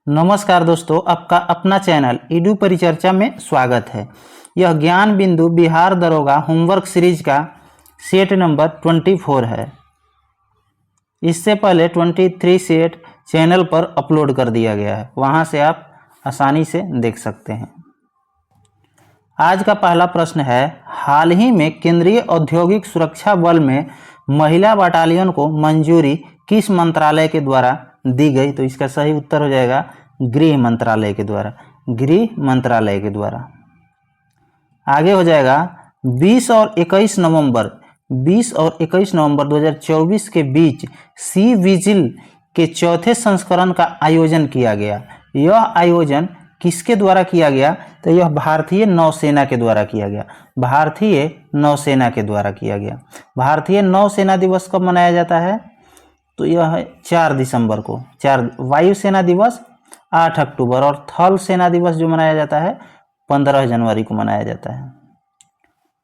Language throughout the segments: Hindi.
नमस्कार दोस्तों, आपका अपना चैनल ईडू परिचर्चा में स्वागत है। यह ज्ञान बिंदु बिहार दरोगा होमवर्क सीरीज का सेट नंबर 24 है। इससे पहले 23 सेट चैनल पर अपलोड कर दिया गया है, वहां से आप आसानी से देख सकते हैं। आज का पहला प्रश्न है, हाल ही में केंद्रीय औद्योगिक सुरक्षा बल में महिला बटालियन को मंजूरी किस मंत्रालय के द्वारा दी गई? तो इसका सही उत्तर हो जाएगा गृह मंत्रालय के द्वारा। गृह मंत्रालय के द्वारा। आगे हो जाएगा 20 और 21 नवंबर 2024 के बीच सी विजिल के चौथे संस्करण का आयोजन किया गया। यह आयोजन किसके द्वारा किया गया? तो यह भारतीय नौसेना के द्वारा किया गया। भारतीय नौसेना के द्वारा किया गया। भारतीय नौसेना दिवस कब मनाया जाता है? तो यह है 4 दिसंबर को। वायुसेना दिवस 8 अक्टूबर और थल सेना दिवस जो मनाया जाता है 15 जनवरी को मनाया जाता है।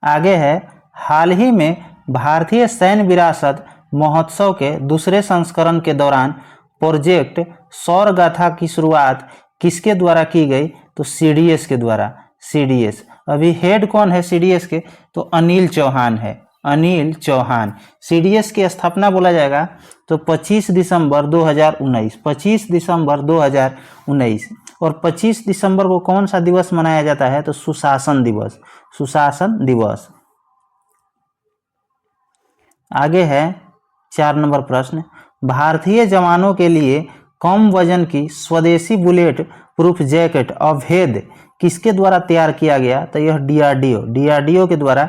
आगे है, हाल ही में भारतीय सैन्य विरासत महोत्सव के दूसरे संस्करण के दौरान प्रोजेक्ट सौर गाथा की शुरुआत किसके द्वारा की गई? तो सीडीएस के द्वारा। सीडीएस अभी हेड कौन है सीडीएस के? तो अनिल चौहान है। अनिल चौहान। सीडीएस की स्थापना बोला जाएगा तो 25 दिसंबर 2019। 25 दिसंबर 2019। और 25 दिसंबर को कौन सा दिवस मनाया जाता है? तो सुशासन दिवस। सुशासन दिवस। आगे है 4 नंबर प्रश्न, भारतीय जवानों के लिए कम वजन की स्वदेशी बुलेट प्रूफ जैकेट अवैध किसके द्वारा तैयार किया गया? तो यह डीआरडीओ के द्वारा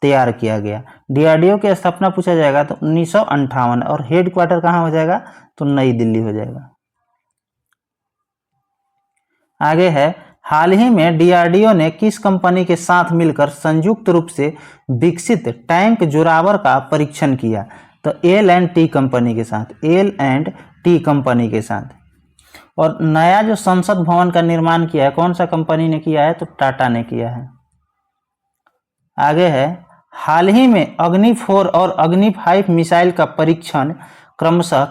तैयार किया गया। डीआरडीओ की स्थापना पूछा जाएगा तो 1958 और हेड क्वार्टर कहाँ हो जाएगा? तो नई दिल्ली हो जाएगा। आगे है, हाल ही में डीआरडीओ ने किस कंपनी के साथ मिलकर संयुक्त रूप से विकसित टैंक जोरावर का परीक्षण किया? तो L&T कंपनी के साथ। L&T कंपनी के साथ। और नया जो संसद भवन का निर्माण किया है कौन सा कंपनी ने किया है? तो टाटा ने किया है। आगे है, हाल ही में अग्नि 4 और अग्नि 5 मिसाइल का परीक्षण क्रमशः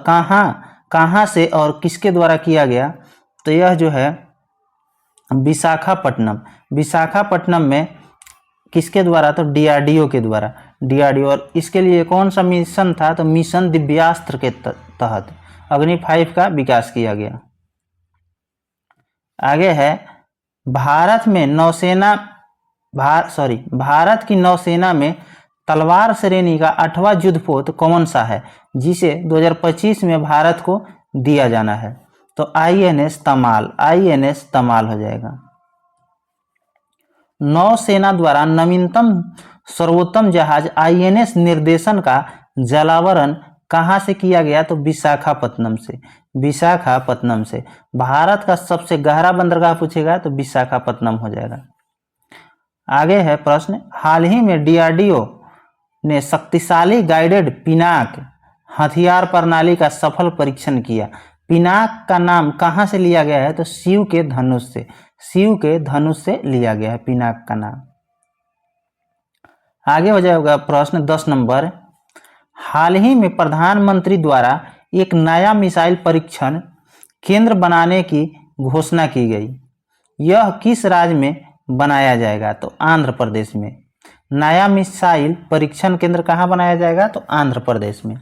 कहाँ से और किसके द्वारा किया गया? तो यह जो है विशाखापट्टनम में किसके द्वारा? तो डीआरडीओ के द्वारा। डीआरडीओ। और इसके लिए कौन सा मिशन था? तो मिशन दिव्यास्त्र के तहत अग्नि 5 का विकास किया गया। आगे है, भारत की नौसेना में तलवार श्रेणी का 8वां युद्धपोत कौन सा है जिसे 2025 में भारत को दिया जाना है? तो आईएनएस तमाल। आईएनएस तमाल हो जाएगा। नौसेना द्वारा नवीनतम सर्वोत्तम जहाज आईएनएस निर्देशन का जलावरण कहाँ से किया गया? तो विशाखापट्टनम से। विशाखापट्टनम से। भारत का सबसे गहरा बंदरगाह पूछेगा तो विशाखापट्टनम हो जाएगा। आगे है प्रश्न, हाल ही में डीआरडीओ ने शक्तिशाली गाइडेड पिनाक हथियार प्रणाली का सफल परीक्षण किया। पिनाक का नाम कहाँ से लिया गया है? तो शिव के धनुष से। शिव के धनुष से लिया गया है पिनाक का नाम। आगे हो जाएगा प्रश्न 10 नंबर, हाल ही में प्रधानमंत्री द्वारा एक नया मिसाइल परीक्षण केंद्र बनाने की घोषणा की गई। यह किस राज्य में बनाया जाएगा? तो आंध्र प्रदेश में। नया मिसाइल परीक्षण केंद्र कहाँ बनाया जाएगा? तो आंध्र प्रदेश में।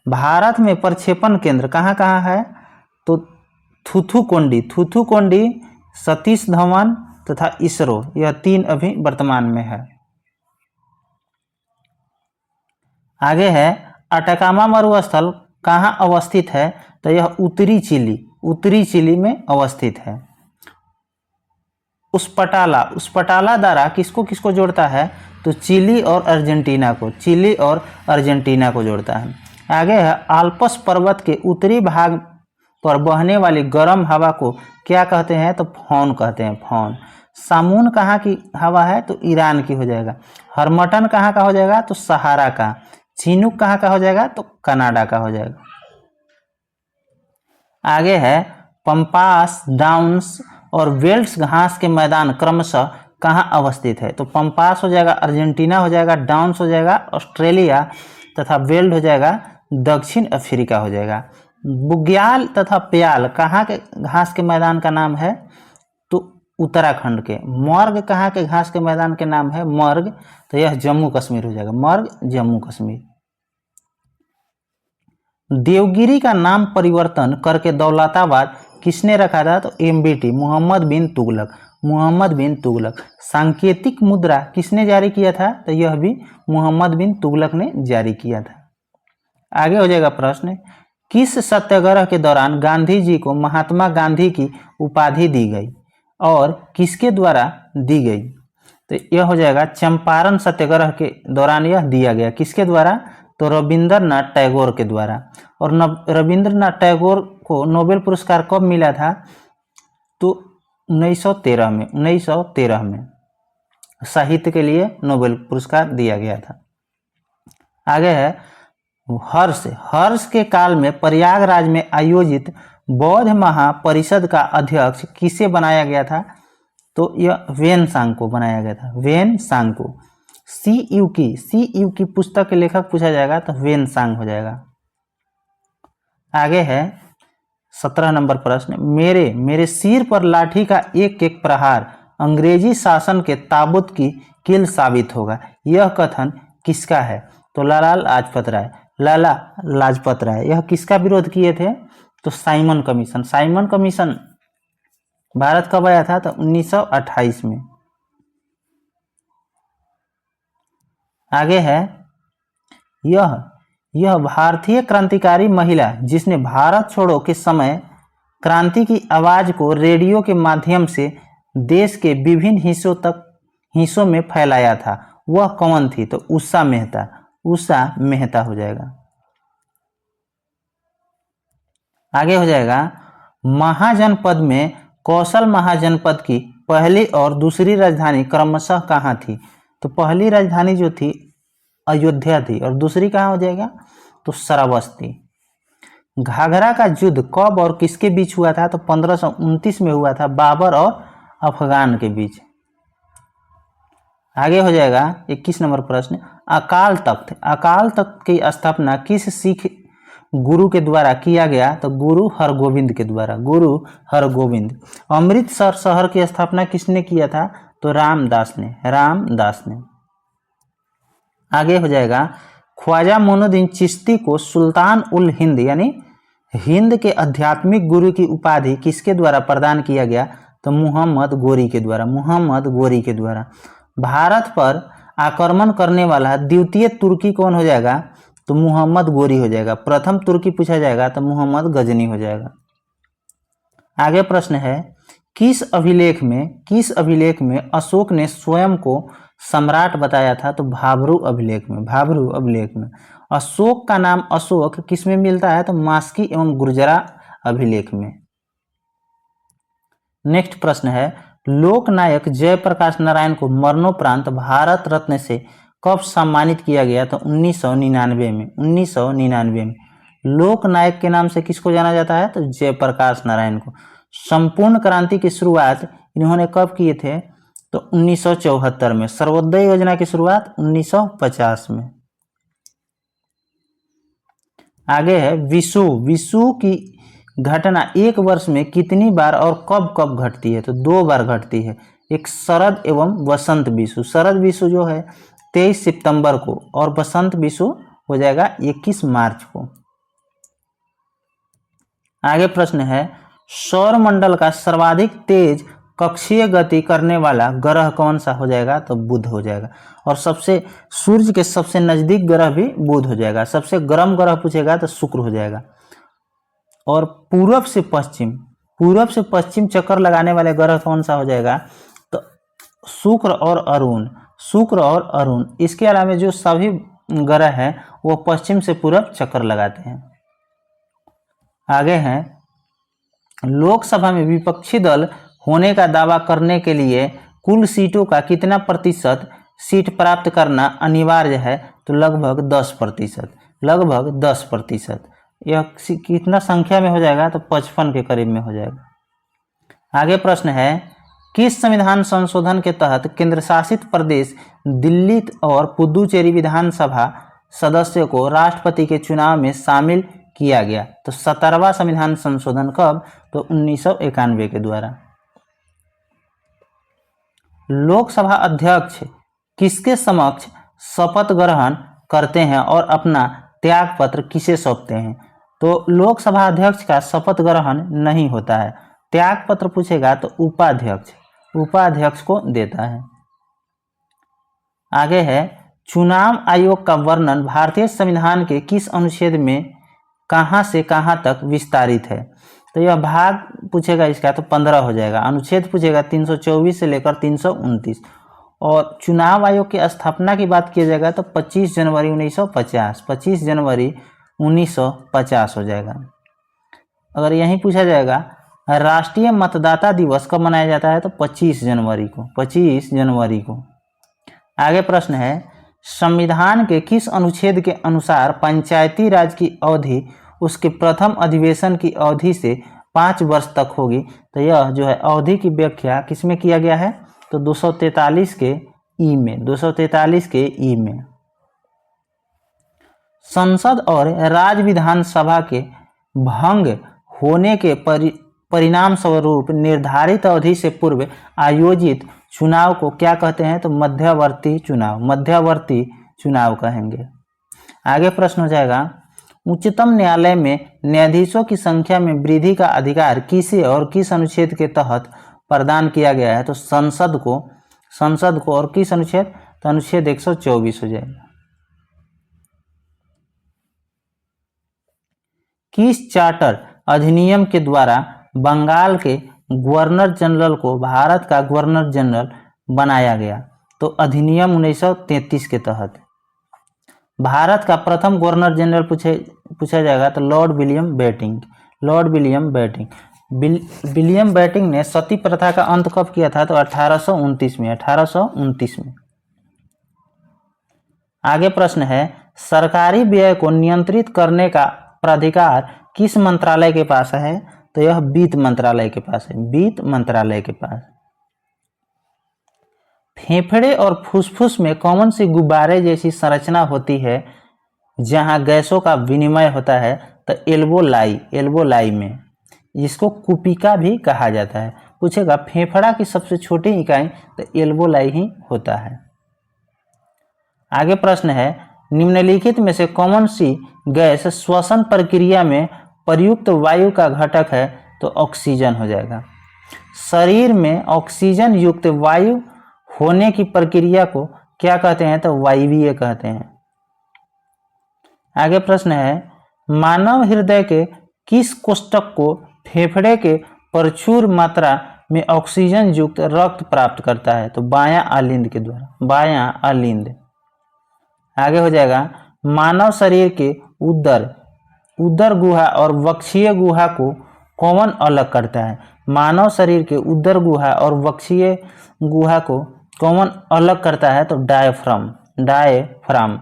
भारत में प्रक्षेपण केंद्र कहाँ कहाँ है? तो थूथुकुंडी, सतीश धवन तथा इसरो, यह 3 अभी वर्तमान में है। आगे है, अटाकामा मरुस्थल कहाँ अवस्थित है? तो यह उत्तरी चिली में अवस्थित है। उस्पटाला द्वारा किसको किसको जोड़ता है? तो चिली और अर्जेंटीना को जोड़ता है। आगे है, आल्प्स पर्वत के उत्तरी भाग पर बहने वाली गर्म हवा को क्या कहते हैं? तो फौन कहते हैं। फौन। सामून कहाँ की हवा है? तो ईरान की हो जाएगा। हरमटन कहाँ का हो जाएगा? तो सहारा का। चिनूक कहाँ का हो जाएगा? तो कनाडा का हो जाएगा। आगे है, पंपास, डाउन्स और वेल्स घास के मैदान क्रमशः कहाँ अवस्थित है? तो पंपास हो जाएगा अर्जेंटीना हो जाएगा, डाउन्स हो जाएगा ऑस्ट्रेलिया तथा वेल्ड हो जाएगा दक्षिण अफ्रीका हो जाएगा। बुग्याल तथा प्याल कहाँ के घास के मैदान का नाम है? तो उत्तराखंड के। मर्ग कहाँ के घास के मैदान के नाम है? मर्ग, तो यह जम्मू कश्मीर हो जाएगा, मर्ग जम्मू कश्मीर। देवगिरी का नाम परिवर्तन करके दौलताबाद किसने रखा था? तो एमबीटी, मोहम्मद बिन तुगलक, मोहम्मद बिन तुगलक। सांकेतिक मुद्रा किसने जारी किया था? तो यह भी मोहम्मद बिन तुगलक ने जारी किया था। आगे हो जाएगा प्रश्न, किस सत्याग्रह के दौरान गांधी जी को महात्मा गांधी की उपाधि दी गई और किसके द्वारा दी गई? तो यह हो जाएगा चंपारण सत्याग्रह के दौरान यह दिया गया। किसके द्वारा? तो रविंद्रनाथ टैगोर के द्वारा। और रविंद्रनाथ टैगोर को नोबेल पुरस्कार कब मिला था? तो 1913 में, 1913 में साहित्य के लिए नोबेल पुरस्कार दिया गया था। आगे है हर्ष। हर्ष के काल में प्रयागराज में आयोजित बौद्ध महापरिषद का अध्यक्ष किसे बनाया गया था? तो यह वेनसांग को बनाया गया था, वेनसांग को। सी यू की पुस्तक के लेखक पूछा जाएगा तो वेनसांग हो जाएगा। आगे है 17 नंबर प्रश्न, मेरे सिर पर लाठी का एक एक प्रहार अंग्रेजी शासन के ताबूत की कील साबित होगा। यह कथन किसका है? तो लाला लाजपत राय, लाला लाजपत राय। यह किसका विरोध किए थे? तो Simon commission. Simon commission Bharat कब आया था? तो 1928 में। आगे है यह भारतीय क्रांतिकारी महिला जिसने भारत छोड़ो के समय क्रांति की आवाज को रेडियो के माध्यम से देश के विभिन्न हिस्सों में फैलाया था, वह कौन थी? तो उषा मेहता, उषा मेहता हो जाएगा। आगे हो जाएगा महाजनपद में कौशल महाजनपद की पहली और दूसरी राजधानी क्रमशः कहाँ थी? तो पहली राजधानी जो थी अयोध्या थी और दूसरी कहाँ हो जाएगा? तो श्रावस्ती। घाघरा का युद्ध कब और किसके बीच हुआ था? तो 1529 में हुआ था, बाबर और अफगान के बीच। आगे हो जाएगा 21 नंबर प्रश्न, अकाल तख्त की स्थापना किस सिख गुरु के द्वारा किया गया? तो गुरु हरगोविंद के द्वारा, गुरु हरगोविंद। अमृतसर शहर की स्थापना किसने किया था? तो रामदास ने। आगे हो जाएगा ख्वाजा मोइनुद्दीन चिश्ती को सुल्तान उल हिंद यानी हिंद के आध्यात्मिक गुरु की उपाधि किसके द्वारा प्रदान किया गया? तो मोहम्मद गोरी के द्वारा, मोहम्मद गोरी के द्वारा। भारत पर आक्रमण करने वाला द्वितीय तुर्की कौन हो जाएगा? तो मोहम्मद गोरी हो जाएगा। प्रथम तुर्की पूछा जाएगा तो मोहम्मद गजनी हो जाएगा। आगे प्रश्न है किस अभिलेख में अशोक ने स्वयं को सम्राट बताया था? तो भाब्रू अभिलेख में। अशोक का नाम अशोक किस में मिलता है? तो मास्की एवं गुर्जरा अभिलेख में। नेक्स्ट प्रश्न है लोकनायक जयप्रकाश नारायण को मरणोपरांत भारत रत्न से कब सम्मानित किया गया? तो 1999 में, 1999 में। लोकनायक के नाम से किसको जाना जाता है? तो जयप्रकाश नारायण को। संपूर्ण क्रांति की शुरुआत इन्होंने कब किए थे? तो 1974 में। सर्वोदय योजना की शुरुआत 1950 में। आगे है विषु की घटना एक वर्ष में कितनी बार और कब कब घटती है? तो 2 बार घटती है, एक शरद एवं वसंत विषु। शरद विषु जो है 23 सितंबर को और वसंत विषु हो जाएगा 21 मार्च को। आगे प्रश्न है सौरमंडल का सर्वाधिक तेज कक्षीय गति करने वाला ग्रह कौन सा हो जाएगा? तो बुध हो जाएगा। और सूर्य के सबसे नजदीक ग्रह भी बुध हो जाएगा। सबसे गर्म ग्रह पूछेगा तो शुक्र हो जाएगा। और पूर्व से पश्चिम चक्कर लगाने वाले ग्रह कौन सा हो जाएगा? तो शुक्र और अरुण। इसके अलावा जो सभी ग्रह हैं वो पश्चिम से पूर्व चक्कर लगाते हैं। आगे हैं लोकसभा में विपक्षी दल होने का दावा करने के लिए कुल सीटों का कितना प्रतिशत सीट प्राप्त करना अनिवार्य है? तो लगभग 10%। यह कितना संख्या में हो जाएगा? तो 55 के करीब में हो जाएगा। आगे प्रश्न है किस संविधान संशोधन के तहत केंद्र शासित प्रदेश दिल्ली और पुदुचेरी विधानसभा सदस्यों को राष्ट्रपति के चुनाव में शामिल किया गया। तो 17वां संविधान संशोधन कब? तो 1991 के द्वारा। लोकसभा अध्यक्ष किसके समक्ष शपथ ग्रहण करते हैं और अपना त्याग पत्र किसे सौंपते हैं? तो लोकसभा अध्यक्ष का शपथ ग्रहण नहीं होता है। त्याग पत्र पूछेगा तो उपाध्यक्ष को देता है। आगे है, चुनाव आयोग का वर्णन भारतीय संविधान के किस अनुच्छेद में कहां से कहां तक विस्तारित है? तो यह भाग पूछेगा इसका तो 15 हो जाएगा। अनुच्छेद पूछेगा 324 से लेकर 329। और चुनाव आयोग की स्थापना की बात किया जाएगा तो 25 जनवरी 1950 हो जाएगा। अगर यहीं पूछा जाएगा राष्ट्रीय मतदाता दिवस कब मनाया जाता है? तो 25 जनवरी को। आगे प्रश्न है, संविधान के किस अनुच्छेद के अनुसार पंचायती राज की अवधि उसके प्रथम अधिवेशन की अवधि से 5 वर्ष तक होगी? तो यह जो है अवधि की व्याख्या किसमें किया गया है? तो 243 के ई में। संसद और राज्य विधानसभा के भंग होने के परिणाम स्वरूप निर्धारित अवधि से पूर्व आयोजित चुनाव को क्या कहते हैं? तो मध्यवर्ती चुनाव कहेंगे। आगे प्रश्न हो जाएगा, उच्चतम न्यायालय में न्यायाधीशों की संख्या में वृद्धि का अधिकार किसे और किस अनुच्छेद के तहत प्रदान किया गया है? तो संसद को। और किस अनुच्छेद? तो अनुच्छेद 124 हो जाएगा। किस चार्टर अधिनियम के द्वारा बंगाल के गवर्नर जनरल को भारत का गवर्नर जनरल बनाया गया? तो अधिनियम 1933 के तहत। भारत का प्रथम गवर्नर जनरल पूछा जाएगा तो लॉर्ड विलियम बेटिंग ने सती प्रथा का अंत कब किया था? तो 1829 में। आगे प्रश्न है, सरकारी व्यय को नियंत्रित करने का प्राधिकार किस मंत्रालय के पास है? तो यह वित्त मंत्रालय के पास है। फेफड़े और फुसफुस में कौन सी गुब्बारे जैसी संरचना होती है जहां गैसों का विनिमय होता है? तो एल्वोलाई में। इसको कुपिका भी कहा जाता है। पूछेगा फेफड़ा की सबसे छोटी इकाई, तो एल्वोलाई ही होता है। आगे प्रश्न है, निम्नलिखित में से कौन सी गैस श्वसन प्रक्रिया में प्रयुक्त वायु का घटक है? तो ऑक्सीजन हो जाएगा। शरीर में ऑक्सीजन युक्त वायु होने की प्रक्रिया को क्या कहते हैं? तो वायवीय कहते हैं। आगे प्रश्न है, मानव हृदय के किस कोष्ठक को फेफड़े के प्रचुर मात्रा में ऑक्सीजन युक्त रक्त प्राप्त करता है? तो बायां आलिंद। आगे हो जाएगा, मानव शरीर के उदर गुहा और वक्षीय गुहा को कौन अलग करता है? मानव शरीर के उदर गुहा और वक्षीय गुहा को कौन अलग करता है? तो डायफ्राम।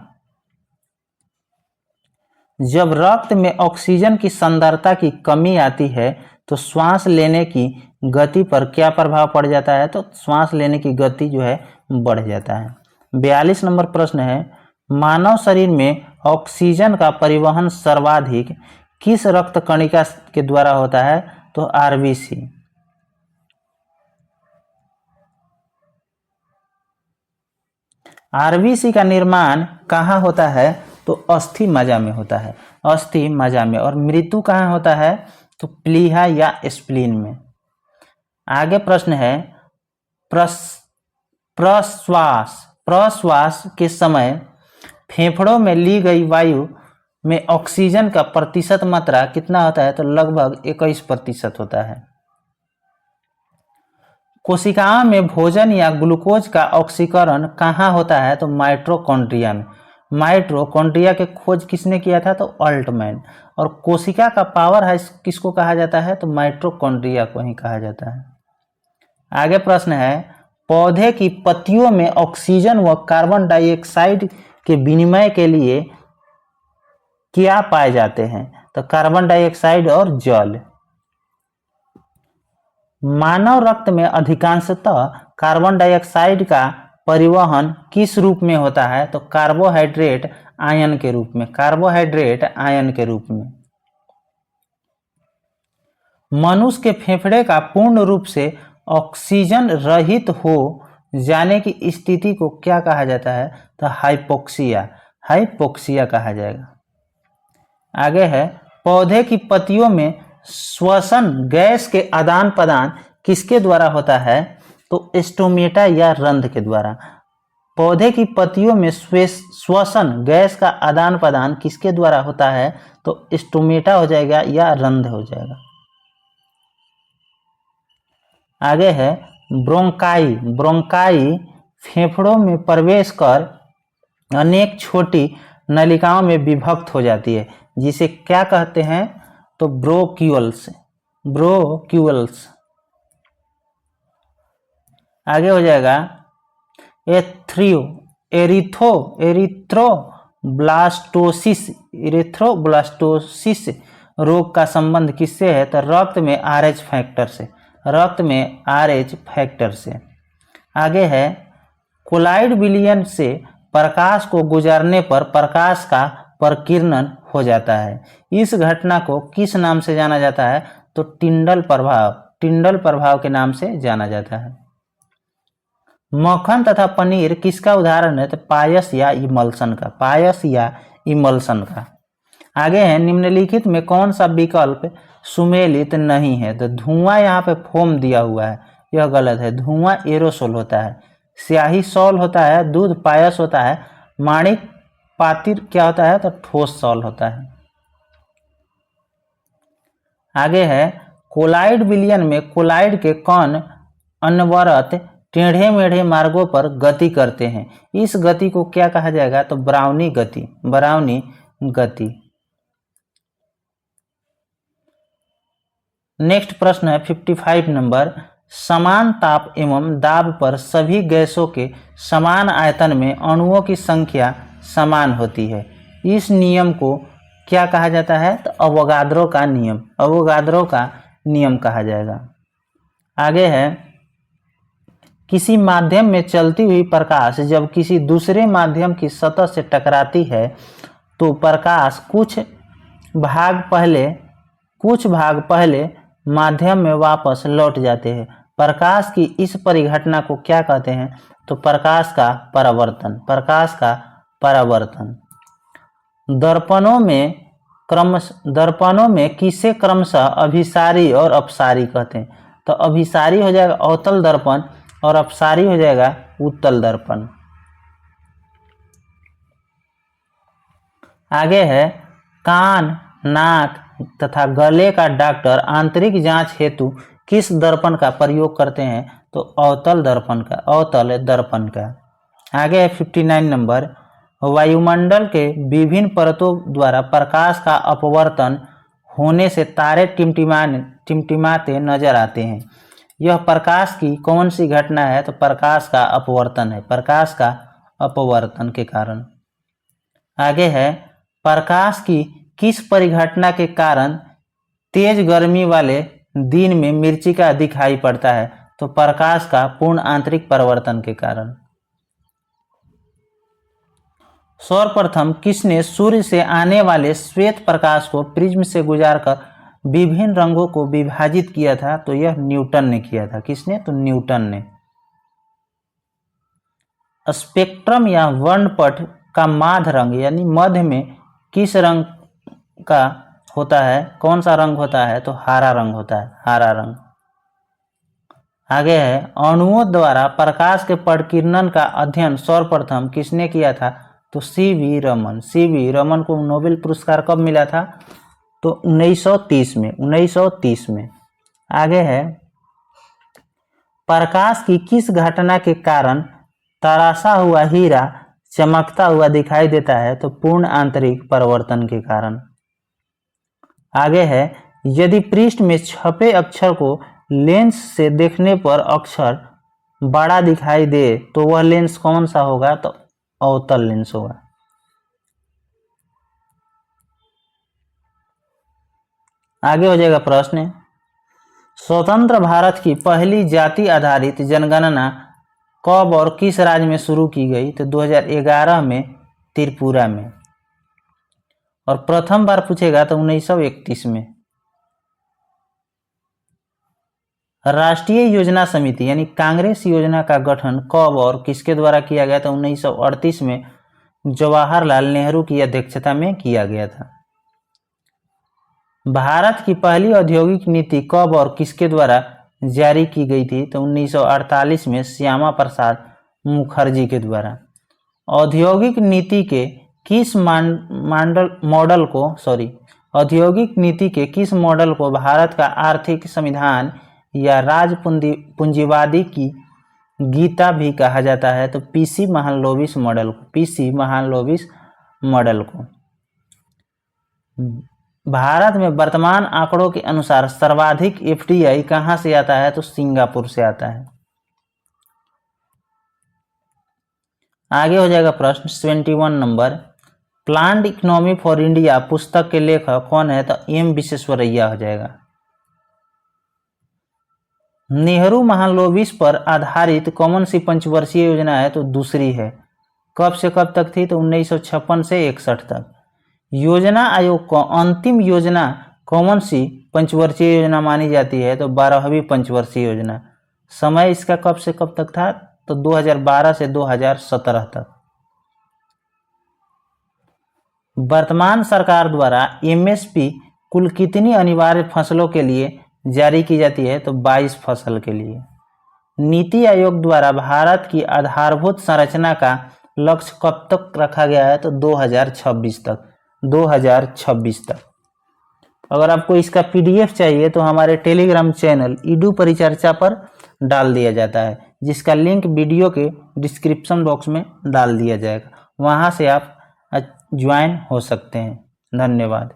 जब रक्त में ऑक्सीजन की सांद्रता की कमी आती है तो श्वास लेने की गति पर क्या प्रभाव पड़ जाता है? तो श्वास लेने की गति जो है बढ़ जाता है। 42 नंबर प्रश्न है, मानव शरीर में ऑक्सीजन का परिवहन सर्वाधिक किस रक्त कणिका के द्वारा होता है? तो आरबीसी। आरबीसी का निर्माण कहाँ होता है? तो अस्थि मज्जा में होता है, और मृत्यु कहाँ होता है? तो प्लीहा या स्प्लीन में। आगे प्रश्न है, प्रश्वास के समय फेफड़ों में ली गई वायु में ऑक्सीजन का प्रतिशत मात्रा कितना होता है? तो लगभग 21% होता है। कोशिकाओं में भोजन या ग्लूकोज का ऑक्सीकरण कहाँ होता है? तो माइटोकॉन्ड्रिया में। माइटोकॉन्ड्रिया के खोज किसने किया था? तो अल्टमैन। और कोशिका का पावर हाउस किसको कहा जाता है? तो माइटोकॉन्ड्रिया को ही कहा जाता है। आगे प्रश्न है, पौधे की पत्तियों में ऑक्सीजन व कार्बन डाइऑक्साइड के विनिमय के लिए क्या पाए जाते हैं? तो कार्बन डाइऑक्साइड और जल। मानव रक्त में अधिकांशतः कार्बन डाइऑक्साइड का परिवहन किस रूप में होता है? तो कार्बोहाइड्रेट आयन के रूप में। मनुष्य के फेफड़े का पूर्ण रूप से ऑक्सीजन रहित हो जाने की स्थिति को क्या कहा जाता है? तो हाइपोक्सिया, हाइपोक्सिया कहा जाएगा। आगे है, पौधे की पत्तियों में श्वसन गैस के आदान प्रदान किसके द्वारा होता है? तो स्टोमेटा या रंध्र के द्वारा। पौधे की पत्तियों में श्वसन गैस का आदान प्रदान किसके द्वारा होता है? तो स्टोमेटा हो जाएगा या रंध्र हो जाएगा। आगे है ब्रोंकाई। ब्रोंकाई फेफड़ों में प्रवेश कर अनेक छोटी नलिकाओं में विभक्त हो जाती है, जिसे क्या कहते हैं? तो ब्रोंक्यूल्स, ब्रोंक्यूल्स। आगे हो जाएगा एरिथ्रोब्लास्टोसिस। एरिथ्रोब्लास्टोसिस रोग का संबंध किससे है? तो रक्त में RH फैक्टर से, रक्त में RH फैक्टर से। आगे है कोलाइड विलयन से प्रकाश को गुजरने पर प्रकाश का प्रकीर्णन हो जाता है। इस घटना को किस नाम से जाना जाता है? तो टिंडल प्रभाव, टिंडल प्रभाव के नाम से जाना जाता है। मक्खन तथा पनीर किसका उदाहरण है? तो पायस या इमल्सन का, पायस या इमल्सन का। आगे है निम्नलिखित में कौन सा विकल्प सुमेलित नहीं है? तो धुआं यहाँ पे फोम दिया हुआ है, यह गलत है। धुआं एरोसोल होता है, स्याही सॉल होता है, दूध पायस होता है, माणिक पातिर क्या होता है? तो ठोस सॉल होता है। आगे है कोलाइड विलयन में कोलाइड के कण अनवरत टेढ़े मेढ़े मार्गों पर गति करते हैं। इस गति को क्या कहा जाएगा? तो ब्राउनी गति, ब्राउनी गति। नेक्स्ट प्रश्न है 55 नंबर। समान ताप एवं दाब पर सभी गैसों के समान आयतन में अणुओं की संख्या समान होती है। इस नियम को क्या कहा जाता है? तो अवोगाद्रो का नियम, अवोगाद्रो का नियम कहा जाएगा। आगे है किसी माध्यम में चलती हुई प्रकाश जब किसी दूसरे माध्यम की सतह से टकराती है तो प्रकाश कुछ भाग पहले माध्यम में वापस लौट जाते हैं। प्रकाश की इस परिघटना को क्या कहते हैं? तो प्रकाश का परावर्तन, प्रकाश का परावर्तन। दर्पणों में किसे क्रमशः अभिसारी और अपसारी कहते हैं? तो अभिसारी हो जाएगा अवतल दर्पण और अपसारी हो जाएगा उत्तल दर्पण। आगे है कान, नाक तथा गले का डॉक्टर आंतरिक जांच हेतु किस दर्पण का प्रयोग करते हैं? तो अवतल दर्पण का, अवतल दर्पण का। आगे है 59 नंबर। वायुमंडल के विभिन्न परतों द्वारा प्रकाश का अपवर्तन होने से तारे टिमटिमाते नजर आते हैं। यह प्रकाश की कौन सी घटना है? तो प्रकाश का अपवर्तन है, प्रकाश का अपवर्तन के कारण। आगे है प्रकाश की किस परिघटना के कारण तेज गर्मी वाले दिन में मरीचिका दिखाई पड़ता है? तो प्रकाश का पूर्ण आंतरिक परिवर्तन के कारण। सर्वप्रथम किसने सूर्य से आने वाले श्वेत प्रकाश को प्रिज्म से गुजारकर विभिन्न रंगों को विभाजित किया था? तो यह न्यूटन ने किया था। किसने? तो न्यूटन ने। स्पेक्ट्रम या वर्णपट का माध्य रंग यानी मध्य में किस रंग का होता है? कौन सा रंग होता है? तो हरा रंग होता है, हरा रंग। आगे है अणुओं द्वारा प्रकाश के प्रकीर्णन का अध्ययन सर्वप्रथम किसने किया था? तो CV रमन। CV रमन को नोबेल पुरस्कार कब मिला था? तो 1930 में, 1930 में। आगे है प्रकाश की किस घटना के कारण तराशा हुआ हीरा चमकता हुआ दिखाई देता है? तो पूर्ण आंतरिक परिवर्तन के कारण। आगे है यदि पृष्ठ में छपे अक्षर को लेंस से देखने पर अक्षर बड़ा दिखाई दे तो वह लेंस कौन सा होगा? तो अवतल लेंस होगा। आगे हो जाएगा प्रश्न, स्वतंत्र भारत की पहली जाति आधारित जनगणना कब और किस राज्य में शुरू की गई? तो 2011 में त्रिपुरा में। और प्रथम बार पूछेगा तो 1931 में। राष्ट्रीय योजना समिति यानी कांग्रेस योजना का गठन कब और किसके द्वारा किया गया था? 1938 में जवाहरलाल नेहरू की अध्यक्षता में किया गया था। भारत की पहली औद्योगिक नीति कब और किसके द्वारा जारी की गई थी? तो 1948 में श्यामा प्रसाद मुखर्जी के द्वारा। औद्योगिक नीति के किस औद्योगिक नीति के किस मॉडल को भारत का आर्थिक संविधान या राज पूंजीवादी की गीता भी कहा जाता है? तो पीसी महालनोबिस मॉडल को। भारत में वर्तमान आंकड़ों के अनुसार सर्वाधिक एफडीआई कहां से आता है? तो सिंगापुर से आता है। आगे हो जाएगा प्रश्न 71 number. Planned economy for India पुस्तक के लेखक कौन है? तो एम विश्वेश्वरैया हो जाएगा। नेहरू महालनोबिस पर आधारित कौन सी पंचवर्षीय योजना है? तो दूसरी है। कब से कब तक थी? तो 1956 से 61 तक। योजना आयोग को अंतिम योजना कौन सी पंचवर्षीय योजना मानी जाती है? तो 12वीं पंचवर्षीय योजना। समय इसका कब से कब तक था? तो 2012 से 2017 तक। वर्तमान सरकार द्वारा एमएसपी कुल कितनी अनिवार्य फसलों के लिए जारी की जाती है? तो 22 फसल के लिए। नीति आयोग द्वारा भारत की आधारभूत संरचना का लक्ष्य कब तक रखा गया है? तो 2026 तक। अगर आपको इसका पीडीएफ चाहिए तो हमारे टेलीग्राम चैनल ईडू परिचर्चा पर डाल दिया जाता है, जिसका लिंक वीडियो के डिस्क्रिप्शन बॉक्स में डाल दिया जाएगा। वहां से आप ज्वाइन हो सकते हैं। धन्यवाद।